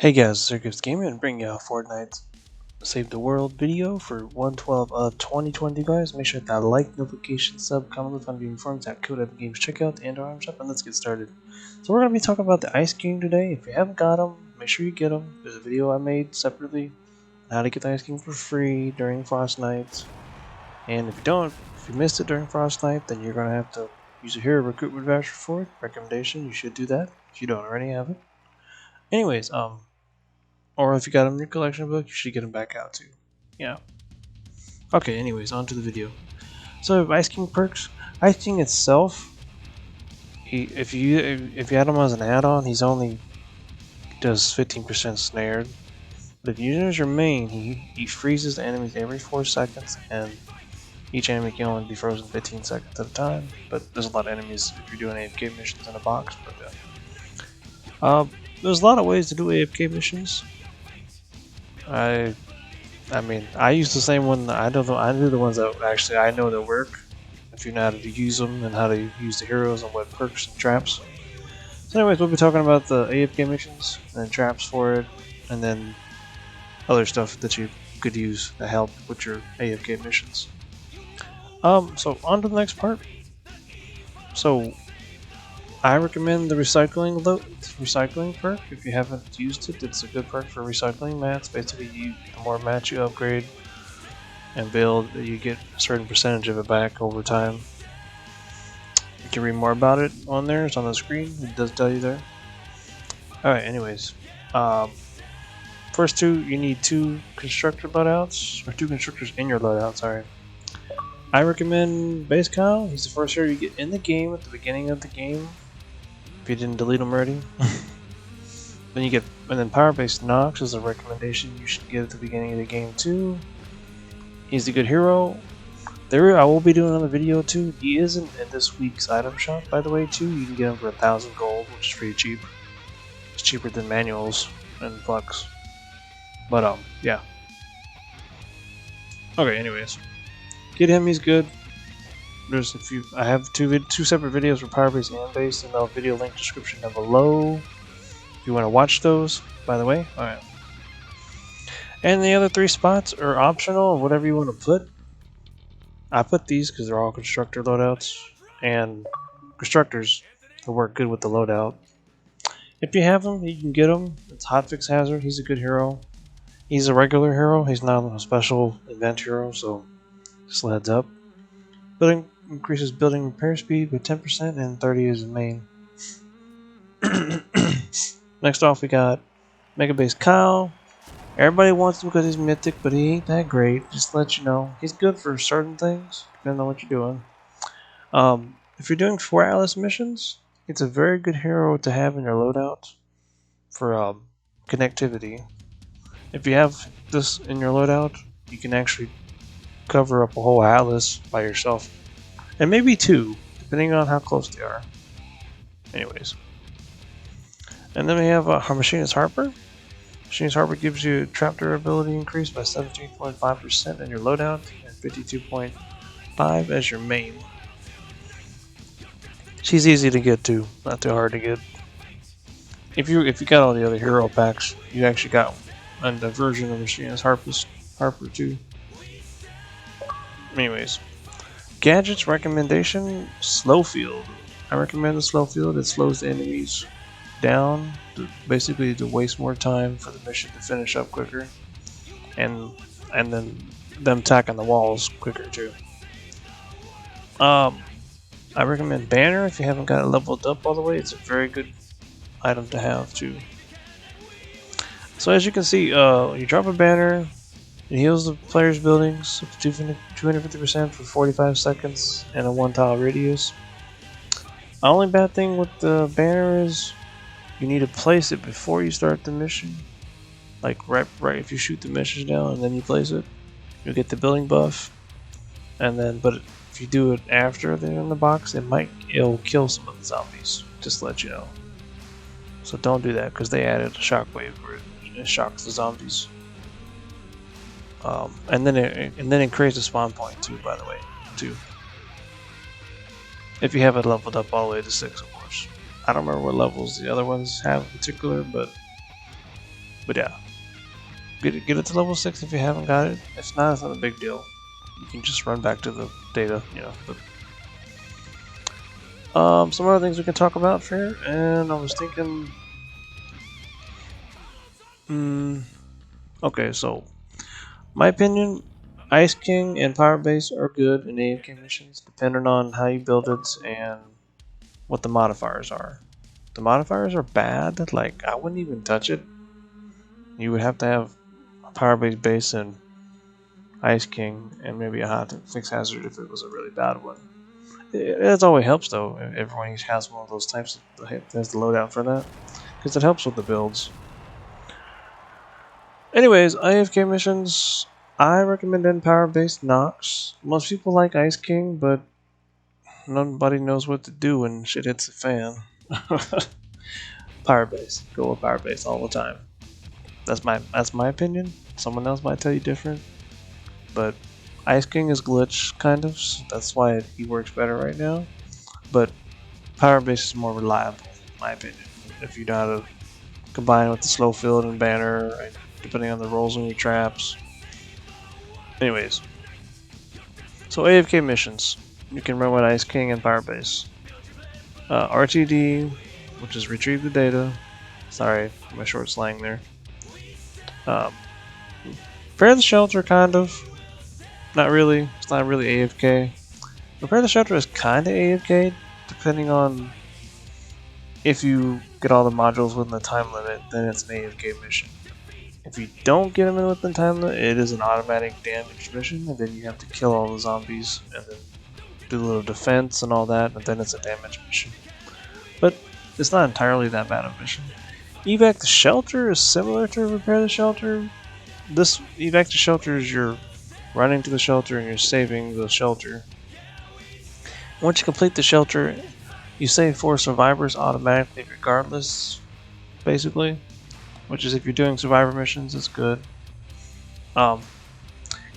Hey guys, SirGibbsGaming and bring you a Fortnite Save the World video for 112 of 2020, guys. Make sure that like, notification, sub, comment, with on being informed at Code Epic Games checkout and our shop, and let's get started. So we're going to be talking about the Iceking today. If you haven't got them, make sure you get them. There's a video I made separately on how to get the Iceking for free during Frost Night. And if you missed it during Frost Night, then you're going to have to use a hero recruitment voucher for it. Recommendation, you should do that if you don't already have it. Anyways, or if you got them in your collection book, you should get them back out too. Yeah. Okay, anyways, on to the video. So Iceking perks. Iceking itself, if you add him as an add-on, he's only does 15% snared. But if you use him as your main, he freezes the enemies every 4 seconds, and each enemy can only be frozen 15 seconds at a time. But there's a lot of enemies if you're doing AFK missions in a box. But there's a lot of ways to do AFK missions. I mean, I use the same one. I do the ones that actually I know that work. If you know how to use them and how to use the heroes and what perks and traps. So, anyways, we'll be talking about the AFK missions and traps for it, and then other stuff that you could use to help with your AFK missions. So on to the next part. So, I recommend the recycling perk. If you haven't used it, it's a good perk for recycling mats. Basically, the more mats you upgrade and build, you get a certain percentage of it back over time. You can read more about it on there. It's on the screen. It does tell you there. Alright, anyways. First two, you need 2 constructor loadouts, or 2 constructors in your loadout, sorry. I recommend Base Kyle. He's the first hero you get in the game at the beginning of the game. If you didn't delete them already. And then Power-Based KNOX is a recommendation you should get at the beginning of the game too. He's a good hero. I will be doing another video too. He isn't in this week's item shop, by the way, too. You can get him for 1,000 gold, which is pretty cheap. It's cheaper than manuals and Flux. But yeah. Okay, anyways. Get him, he's good. I have two separate videos for Power Base and Base in the video link description down below. If you want to watch those, by the way. Alright. And the other 3 spots are optional, whatever you want to put. I put these because they're all constructor loadouts, and constructors will work good with the loadout. If you have them, you can get them. It's Hotfix Hazard, he's a good hero. He's a regular hero, he's not a special event hero, so just a heads up. Building increases building repair speed with 10% and 30 is the main. Next off, we got Mega Base Kyle. Everybody wants him because he's mythic, but he ain't that great. Just to let you know, he's good for certain things, depending on what you're doing. If you're doing 4 Atlas missions, it's a very good hero to have in your loadout for connectivity. If you have this in your loadout, you can actually cover up a whole Atlas by yourself, and maybe 2, depending on how close they are. Anyways, and then we have Machinist Harper. Machinist Harper gives you trap durability increase by 17.5% in your loadout and 52.5 as your main. She's easy to get too, not too hard to get. If you got all the other hero packs, you actually got a version of Machinist Harper too. Anyways, gadgets recommendation: slow field. I recommend the slow field. It slows the enemies down, basically to waste more time for the mission to finish up quicker, and then them attacking the walls quicker too. I recommend banner if you haven't got it leveled up all the way. It's a very good item to have too. So as you can see, you drop a banner. It heals the player's buildings up to 250% for 45 seconds and a 1-tile radius. The only bad thing with the banner is you need to place it before you start the mission. Like right if you shoot the mission down and then you place it, you'll get the building buff. But if you do it after they're in the box, it'll kill some of the zombies. Just to let you know. So don't do that because they added a shockwave where it shocks the zombies. And then it creates a spawn point too, by the way, too. If you have it leveled up all the way to 6, of course. I don't remember what levels the other ones have in particular, but But yeah, get it to level 6 if you haven't got it. If not, it's not a big deal. You can just run back to the data, you know. But, some other things we can talk about here, and I was thinking. Okay, so my opinion, Iceking and Power Base are good in AFK missions, depending on how you build it and what the modifiers are. The modifiers are bad. Like, I wouldn't even touch it. You would have to have a Power Base and Iceking, and maybe a fixed hazard if it was a really bad one. It always helps though. Everyone has one of those types that has the loadout for that, because it helps with the builds. Anyways, AFK missions, I recommend power-based KNOX. Most people like Iceking, but nobody knows what to do when shit hits the fan. Power-based. Go with power-based all the time. That's my opinion. Someone else might tell you different. But Iceking is glitch, kind of. So that's why he works better right now. But power-based is more reliable, in my opinion. If you know how to combine with the slow field and banner, right? Depending on the rolls on your traps. Anyways, so AFK missions, you can run with Iceking and Power Base. RTD, which is retrieve the data. Sorry, my short slang there. Prepare the shelter, kind of. Not really. It's not really AFK. Prepare the shelter is kind of AFK, depending on if you get all the modules within the time limit. Then it's an AFK mission. If you don't get them in within time limit, it is an automatic damage mission, and then you have to kill all the zombies, and then do a little defense and all that, and then it's a damage mission. But it's not entirely that bad of a mission. Evac the shelter is similar to repair the shelter. This evac the shelter is you're running to the shelter and you're saving the shelter. Once you complete the shelter, you save 4 survivors automatically regardless, basically. Which is if you're doing survivor missions, it's good.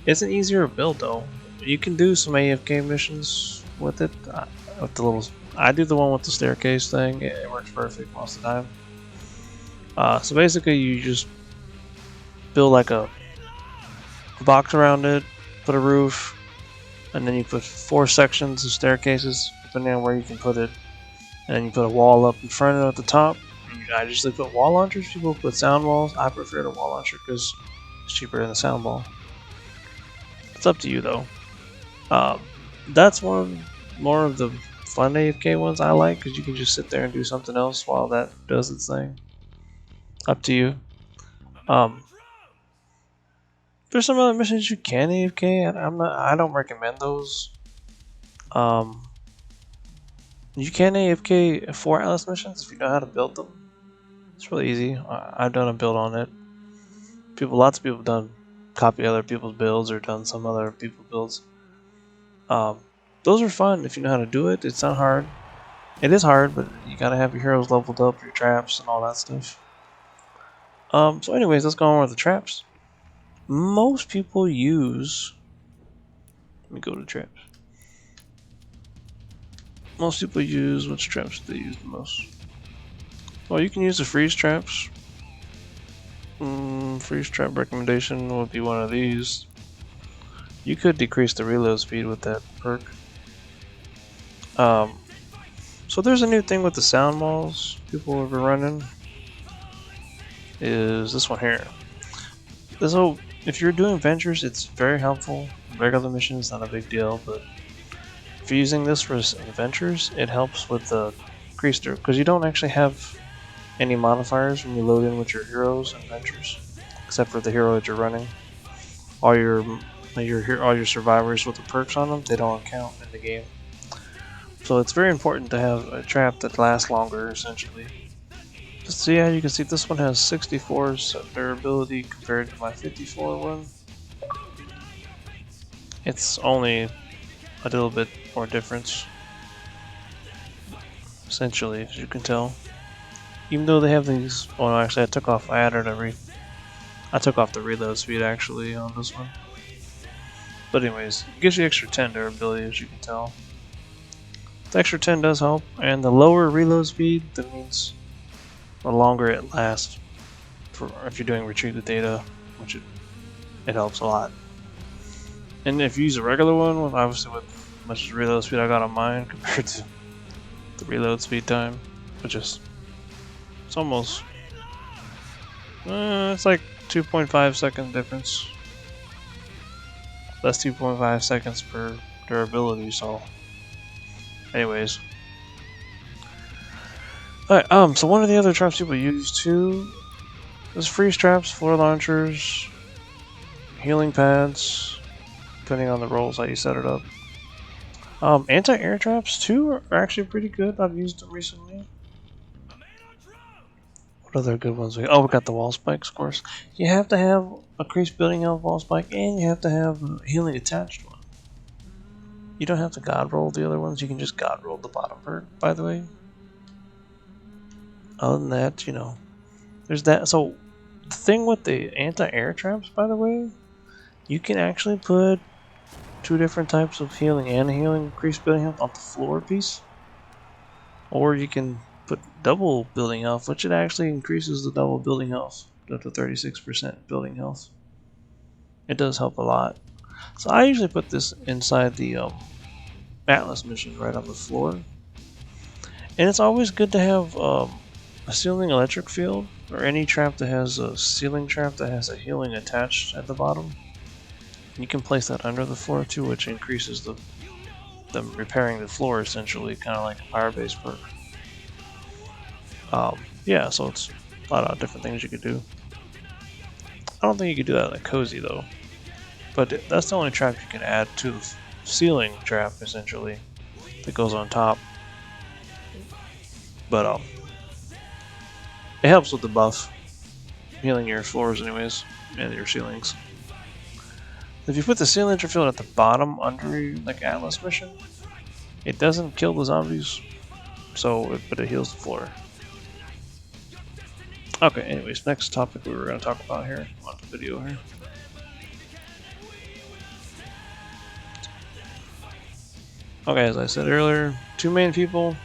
It's an easier build though. You can do some AFK missions with it. I do the one with the staircase thing. It works perfect most of the time. So basically, you just build like a box around it, put a roof, and then you put 4 sections of staircases, depending on where you can put it. And then you put a wall up in front and at the top. I usually put wall launchers. People put sound walls. I prefer the wall launcher because it's cheaper than the sound wall. It's up to you though. That's more of the fun AFK ones I like because you can just sit there and do something else while that does its thing. Up to you. There's some other missions you can AFK. I don't recommend those. You can AFK 4 Atlas missions if you know how to build them. It's really easy. I've done a build on it. Lots of people have done copy other people's builds or done some other people's builds. Those are fun if you know how to do it. It's not hard. It is hard, but you gotta have your heroes leveled up, your traps, and all that stuff. So anyways, let's go on with the traps. Most people use... Let me go to traps. Most people use... Which traps do they use the most? Well, you can use the freeze traps. Freeze trap recommendation would be one of these. You could decrease the reload speed with that perk. So there's a new thing with the sound walls people have been running. Is this one here. So if you're doing ventures, it's very helpful. Regular missions, not a big deal, but if you're using this for adventures, it helps with the increase there because you don't actually have any modifiers when you load in with your heroes and adventures, except for the hero that you're running. All your survivors with the perks on them, they don't count in the game. So it's very important to have a trap that lasts longer, essentially. Just so yeah, you can see this one has 64 durability compared to my 54 one. It's only a little bit more difference, essentially, as you can tell. Even though they have these, oh no, actually I took off the reload speed actually on this one. But anyways, it gives you extra 10 durability, as you can tell. The extra 10 does help, and the lower reload speed, that means the longer it lasts. for if you're doing retrieve the data, which it helps a lot. And if you use a regular one, obviously with much reload speed I got on mine compared to the reload speed time, which is it's almost it's like 2.5 second difference. That's 2.5 seconds per durability. So, anyways, alright. So one of the other traps people use too is freeze traps, floor launchers, healing pads, depending on the roles how you set it up. Anti-air traps too are actually pretty good. I've used them recently. What other good ones? We got the wall spikes, of course. You have to have a increased building health wall spike, and you have to have a healing attached one. You don't have to god roll the other ones. You can just god roll the bottom part, by the way. Other than that, you know, there's that. So the thing with the anti-air traps, by the way, you can actually put 2 different types of healing and healing increased building health on the floor piece, or you can put double building health, which it actually increases the double building health up to 36% building health. It does help a lot. So I usually put this inside the Atlas mission right on the floor, and it's always good to have a ceiling electric field or any trap that has a ceiling trap that has a healing attached at the bottom. You can place that under the floor too, which increases them repairing the floor, essentially, kind of like a fire base perk. Yeah, so it's a lot of different things you could do. I don't think you could do that in a cozy though, but that's the only trap you can add to the ceiling trap, essentially, that goes on top. But it helps with the buff, healing your floors anyways, and your ceilings. If you put the ceiling field at the bottom under your Atlas mission, it doesn't kill the zombies, but it heals the floor. Okay, anyways, next topic we were going to talk about here on the video here. Okay, as I said earlier, 2 main people.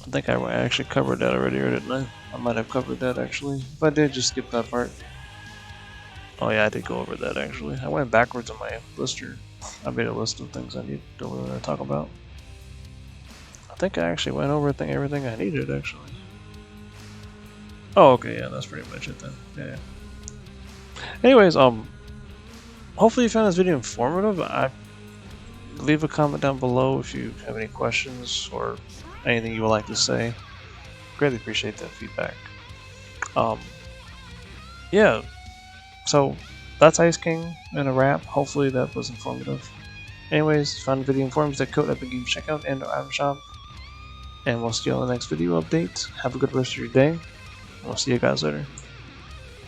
I think I actually covered that already, or didn't I? I might have covered that actually. If I did, just skip that part. Oh yeah, I did go over that actually. I went backwards on my lister. I made a list of things I need to talk about. I think I actually went over everything I needed actually. Oh, okay, yeah, that's pretty much it then. Yeah. Anyways, hopefully you found this video informative. Leave a comment down below if you have any questions or anything you would like to say. Greatly appreciate that feedback. Yeah. So that's Iceking in a wrap. Hopefully that was informative. Anyways, if you found the video informative, that code Epic Games Checkout and our item shop. And we'll see you on the next video update. Have a good rest of your day. We'll see you guys later.